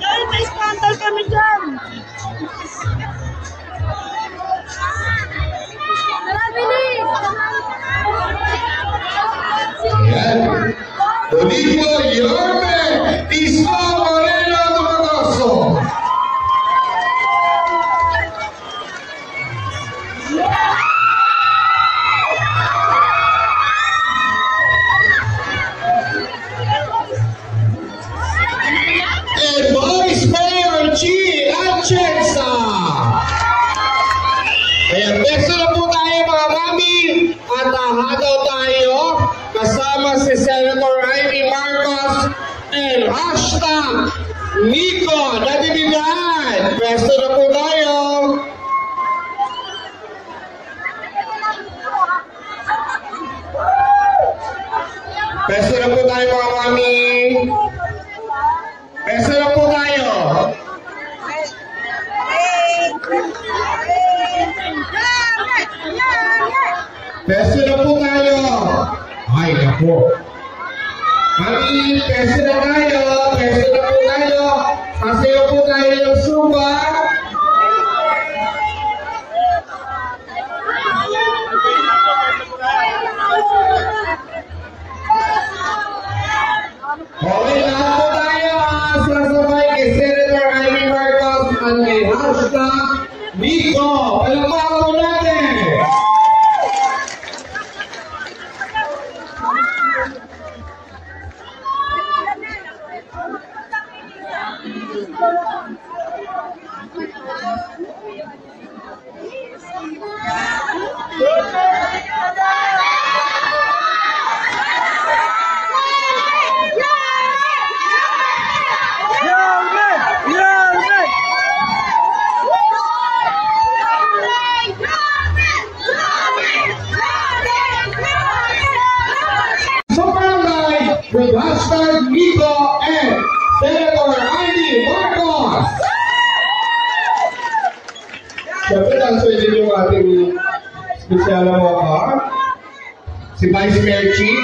Dahil may scandal kami dyan. Ayan. Olivo Yorme Tismo Moreno Tumagoso. And Vice Mayor G. Atienza. Ayan, beso na po tayo mga mami at hagaw tayo kasama si Senator Amy Marcos and hashtag Nico Natividad. Beso na po tayo. Beso na po tayo mga mami. Beso na po tayo. Beso na po tayo. Ay, naku. Mami, beso na tayo. Beso na po tayo. Pasayo po tayo ng suba. Okay, lahat po tayo. Sasabay kay Senator Amy Marcos at kay hashtag Nico. Palamahan po natin. With hashtag Nico and Senator Amy Marcos. Siyempre, tansuin yung ating special na mga si Vice Mayor Chief.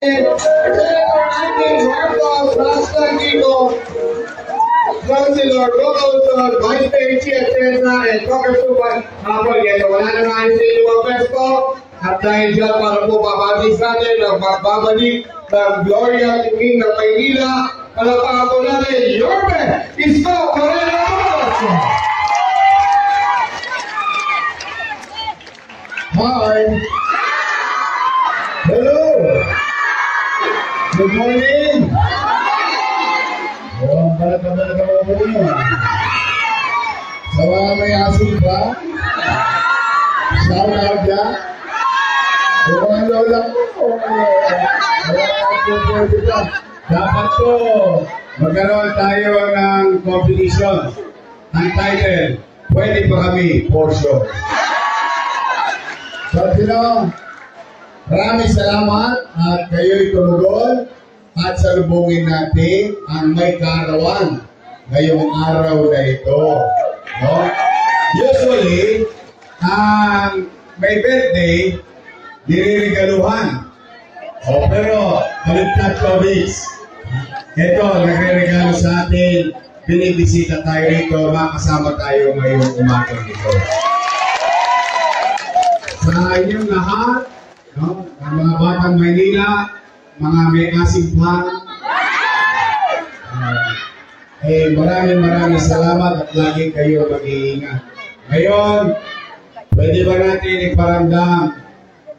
Senator Amy Marcos, Rasta Nico, Councilor Rogelson, Vice Mayor Chia Teresa, and Congresswoman Apolyeto. Wala na nga sa inyo ang pesto. At dahil dyan para po babalik sa atin ang magbabalik ng Gloria King ng Maynila. Palapakan po natin, Yorme Isko Moreno! Hi! Hello! Good morning! Oh, balik mo mo. Sa mga may asin ba? Shout out dyan? Mga lola ko. Dapat po magkaroon tayo ng competition. Ang title, pwede pa kami for sure. So, maraming salamat at kayo'y tumugol at salubungin natin ang may kaarawan ngayong araw na ito. No? Usually, ang may birthday, nire-regaluhan. Pero, baliktad ko, Vince. Ito, nagre-regalo sa atin. Binibisita tayo rito. Makasama tayo ngayong umaga nito. Sa inyong lahat, no, ang mga batang Maynila, mga may asimpan, maraming salamat at lagi kayo mag-iingat. Ngayon, pwede ba natin iparamdam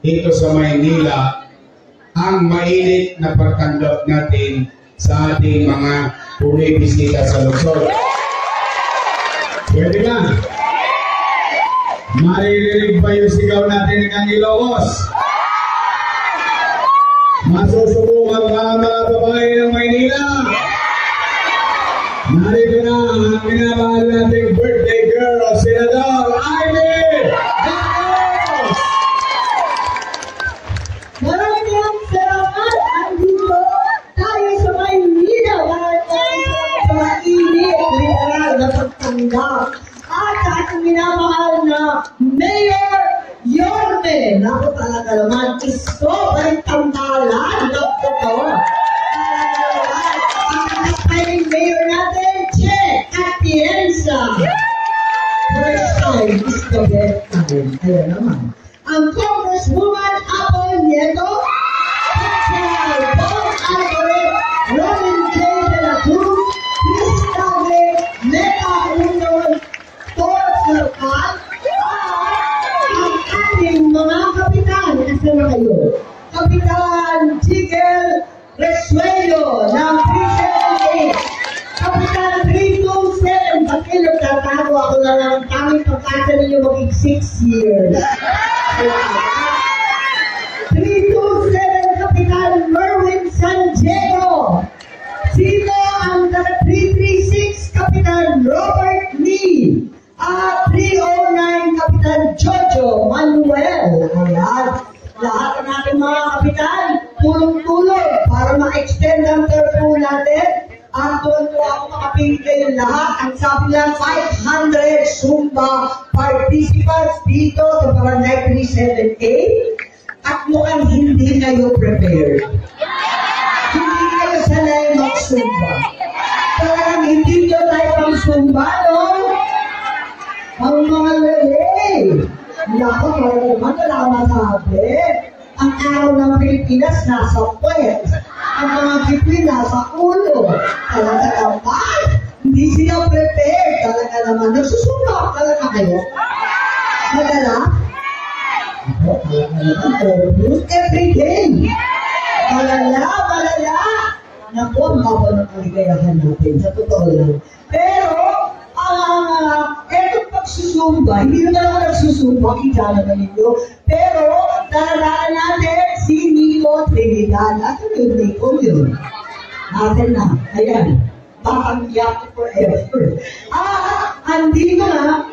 dito sa Maynila ang mainit na pagtanggap natin sa ating mga pumibisita sa lungsod? Pwede ba? Maririnig ba yung sigaw natin ng Ilocos? Masusubukan ba mga babae ng Maynila? Narito na ang minamahal nating birthday girl, Senador Amy Marcos! Maraming salamat. Andito tayo sa Maynila. Maraming sa mainit, literal na pagtanggap. At ating minamahal na Mayor Yorme. Naku talaga naman, isko, balik tambalan. Naku ko. Ang mayor natin, Che Atienza. First time is the best time. Ayun naman. Ang Congresswoman Apolyeto, Patrial Bob Alvarez, Robin J. De La Cruz, Chris Tagle, Meta Union, Tor Sarkat, ang ating mga kapitan. Asa na kayo? Kapitan Jigel Resuello ng 378, Kapitan 327, pagkilog tatago ako na lang ang tamang pagkasa ninyo maging 6 years. 327, Kapitan Merwin San Diego. Sino ang 336, Kapitan Robert Lee. 309, Kapitan Jojo Manuel. Ayan. Lahat ng ating mga kapitan, tulong-tulong para ma-extend ang term natin. At doon po ako makapili kayo lahat. Ang sabi lang, 500 Zumba participants dito sa Barangay 378. At mukhang hindi kayo prepared. Hindi kayo sanay mag-Zumba. Talagang hindi nyo tayo pang Zumba, no? Ang mga lele. Naku, naman wala akong masabi. Ang araw ng Pilipinas nasa puwet. Ang mga Pilipin nasa ulo. Talaga naman. Hindi sila prepared. Talaga naman. Nagsusumpa talaga kayo. Madala? Ako, talaga naman. Almost every day. Malala. Naku, ang baba ng kaligayahan natin. Sa totoo lang. Pero, etong pagsusumba, hindi naman ako nagsusumba, kita naman ninyo. Pero, talagaan natin si Nico Trinidad. At yung Nico yun. Natin na. Ayan. Papangyak forever. Andito na.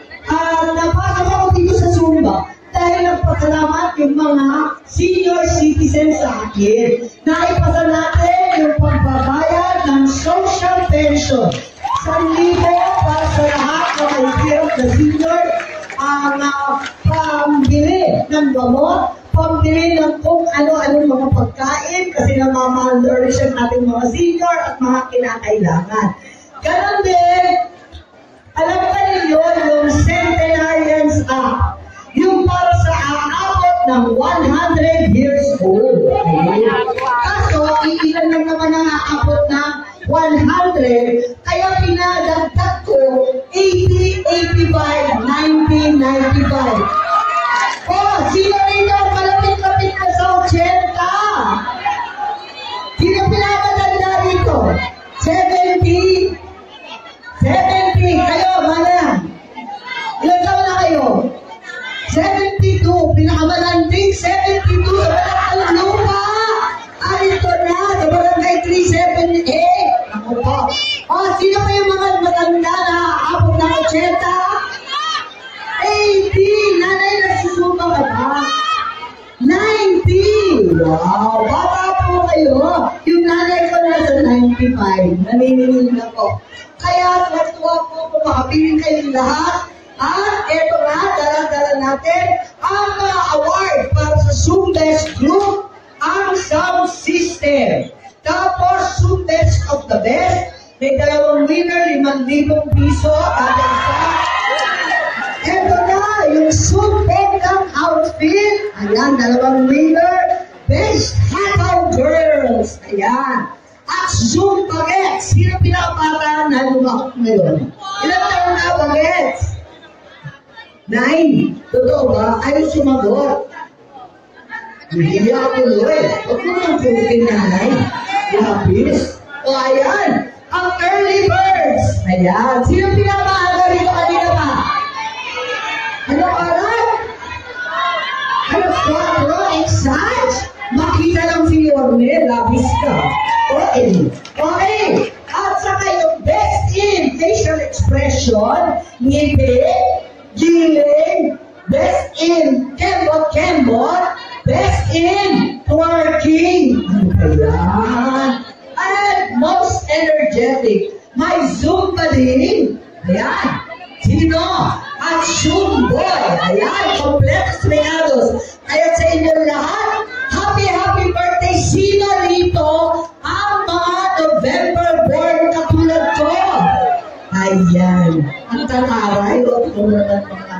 Napasok ako dito sa Zumba. Dahil nagpasalamat yung mga senior citizens sa akin. Naipasa natin yung pagbabayad ng social pension. 1,000 para sa lahat na may hirap na senior ang pambili ng gamot pambili ng kung ano-ano mga pagkain kasi namamalnourish ang ating mga senior at mga kinakailangan. Ganon din, alam ba ninyo yung Centenarians Act, yung para sa aabot ng 100 years old. Kaso, iilan lang naman ang aabot ng 100, kaya pinadagdag ko 80, 85, 90, 95. Oh, sino rito malapit-lapit na sa 80? Sino pinakatanda rito? 70? 70, kayo, mana? Ilan taon na kayo? 72, pinakamalanteng 72 sa Balakang Lupa. Ito na, sa Barangay 378. Ako po. Oh, sino pa yung mga matanda na abot ng 80? 80, nanay nagsusuka ka ba? 90, wow, bata po kayo. Yung nanay ko nasa 95, naniningin ako. Kaya natuwa po kung makapiling kayong lahat. At eto na, dala-dala natin ang mga award para sa Sumbes Group, ang sound system. Tapos, Sumbes of the Best, may dalawang winner, 5,000 piso. At eto na, yung Sumbekang outfit. Ayan, dalawang winner, Best Hataw Girls. Ayan. At Zoom Bagets. Sino pinakabata na lumakot ngayon? Ilang taon na Bagets? 9. Totoo ba? Ayaw sumagot. Hindi ako tuloy. Huwag mo nang putin nanay. Lapis. O ayan. Ang early birds. Ayan. Sino pinamaaga rito kanina pa? Ano oras? Alas 4. Exact. Makita lang si Yorme. Lapis ka. Okay. At saka yung best in facial expression, ngiti, giling, best in kembot, best in twerking. Ano ba yan? And most energetic, may Zumba din. Ayan. Sino? At Shumboy. Ayan. Complex regalos. Kaya sa inyo lahat, happy birthday. Sino rito ang mga November born katulad ko? Ayan. Ang tataray. Huwag ko naman mga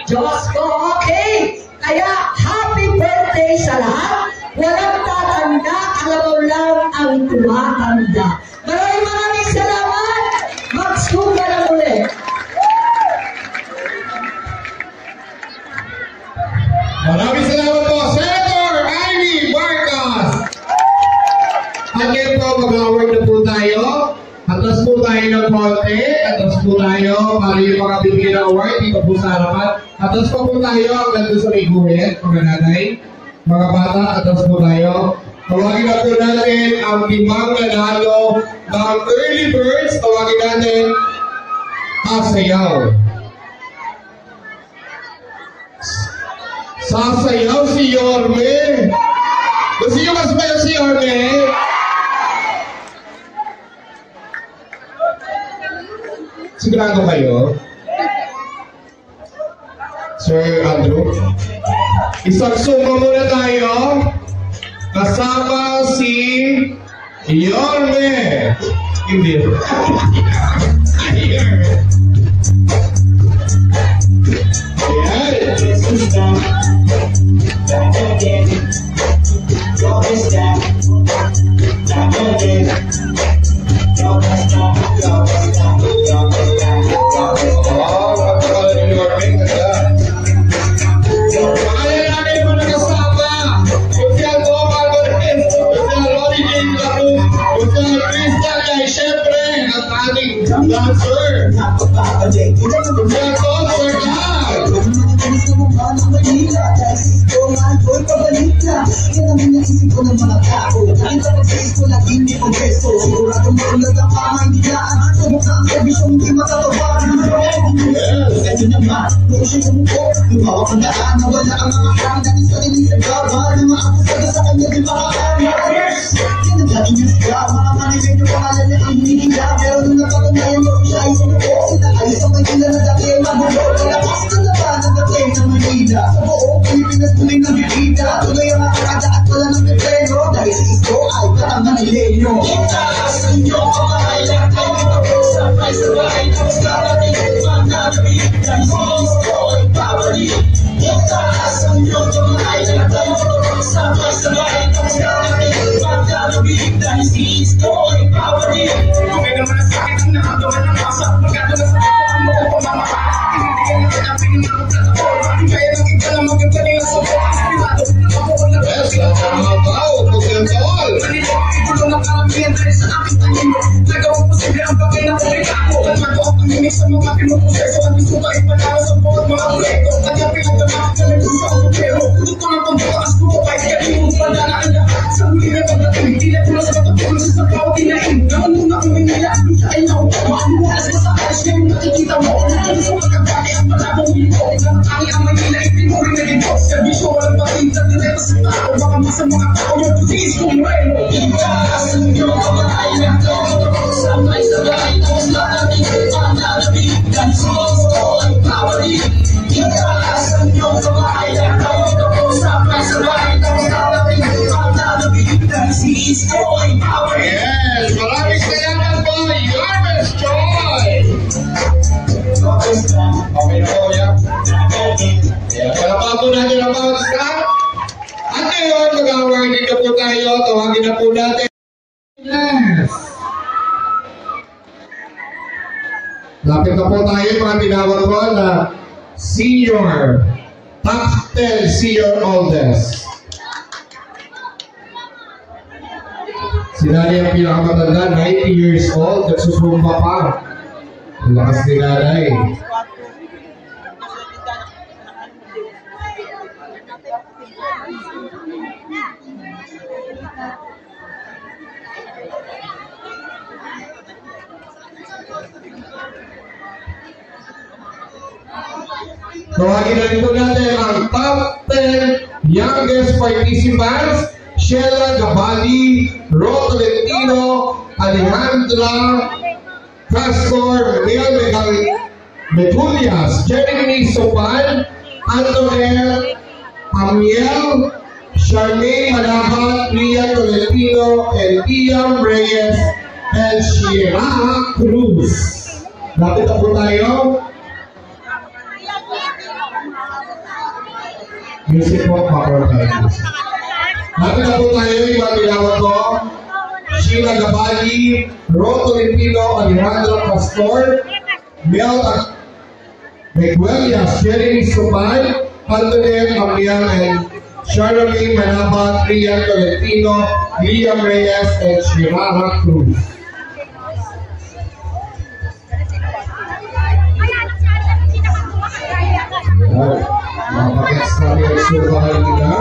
Diyos ko. Okay. Kaya happy birthday sa lahat. Walang tatanda. Alam mo lang ang tumatanda. Maraming salamat. Magsuga na ulit. Maraming salamat po, Senator Amy Marcos. Again po, mag-award na po tayo. Atras po tayo ng konti. Atras po tayo para yung mga bibigyan ng award dito po sa harapan. Atras po tayo hanggang doon sa may guhit, mga nanay. Mga bata, atras po tayo. Tawagin na po natin ang 5 nanalo ng early birds. Tawagin natin Sasayaw. Sasayaw si Yorme. Gusto nyo masayaw si Yorme? Sigurado kayo? Sir Andrew? Isang suma muna tayo. Kasama si Yorme. Hindi. Yorme. Dancer! Pilipinas Tuloy ng bibida, tuloy ang akarada at wala ng petreno. Dahil si Isko ay katang Manileño. Itaas ninyo ang mahalagang kayo. Sabay-sabay ang karating mananabik. Dahil si Isko ay babalik. Itaas ninyo ang mahalagang kayo. Sabay-sabay ang karating mananabik. Dahil si Isko ay babalik. Okay naman ang sakit ang nakagawa ng masa. Magkado na sa ito ang mga pamamahal. Hindi ka na kinapin ng mga platform. Kaya lang iba na magagaling na sa mga pirado. Ako wala ka lang sila. Igulo ng karamihan dahil sa aking talino. Nagawang posible ang bagay na publikado. Kalmado ang pangimig sa mga pinuproseso. Ang gusto ka ipanalo sa bawat mga proyekto. Kanya pinagdamak ka ng gusto ang pupero. Luto ng pambukas ko kahit kanino pandanaan na. Sa huli na pagdating, tila ko na sa matapulong sa bawat tinain. Naman muna kung may nila, sa inyo. Maalimulas ka sa alas niya yung nakikita mo. Nang sa pagkakali ang malabong bilko. Ang tangi ang Manila, ipinuri na rin po. Servisyo walang patinta, direkta sa tao. Baka sa mga tao yung putis kung reno. Itaas ninyo ang mahalagang kayo. Sabay-sabay ang narating mananabik. Dahil si Isko ay babalik. Itaas ninyo ang mahalagang kayo. Sabay-sabay ang narating mananabik. Dahil si Isko ay babalik. Yes! Maraming salamat po, Yarmes Joy! Okay na po, ya. Palapag po natin ang bawat staff. At ngayon, mag-awarding na po tayo. Tawagin na po natin. Yes! Lapit na po tayo mga tinawag ko na senior, top 10 senior oldest. Si nanay ang pinakamatanda, 90 years old, nagsusumba pa. Ang lakas ni nanay. Tawagin na rin po natin ang top 10 youngest participants. Sheila Gabali, Ro Tolentino, Alejandra Castor, Miguel Metulias, Jeremy Sopan, Antonel Amiel, Charmaine Malabat, Ria Tolentino, and Iam Reyes, and Shira Cruz. Lapit na po tayo. Music po, power tayo. Lapit na po tayo yung mga tinawag ko. Sheila Gabali, Ro Tolentino, Alejandro Pastor, Mel Meguelias, Jeremy Suman, Antonel Amiel, and Charmaine Manabat, Ria Tolentino, Liam Reyes, and Shirara Cruz. Mapakits kami ang surbahan nila.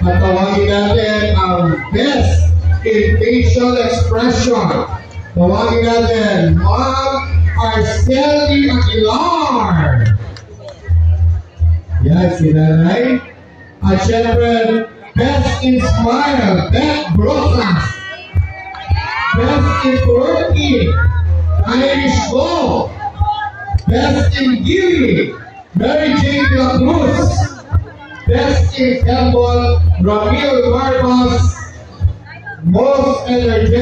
At tawagin natin ang best in facial expression. Tawagin natin Ma'am Arceli Aguilar. Yan si nanay. At syempre, best in smile, Beth Brosas. Best in twerking, Irish Go. Best in giving, Mary Jane De La Cruz. Best in Temple, Ramil Marcos. Most energetic.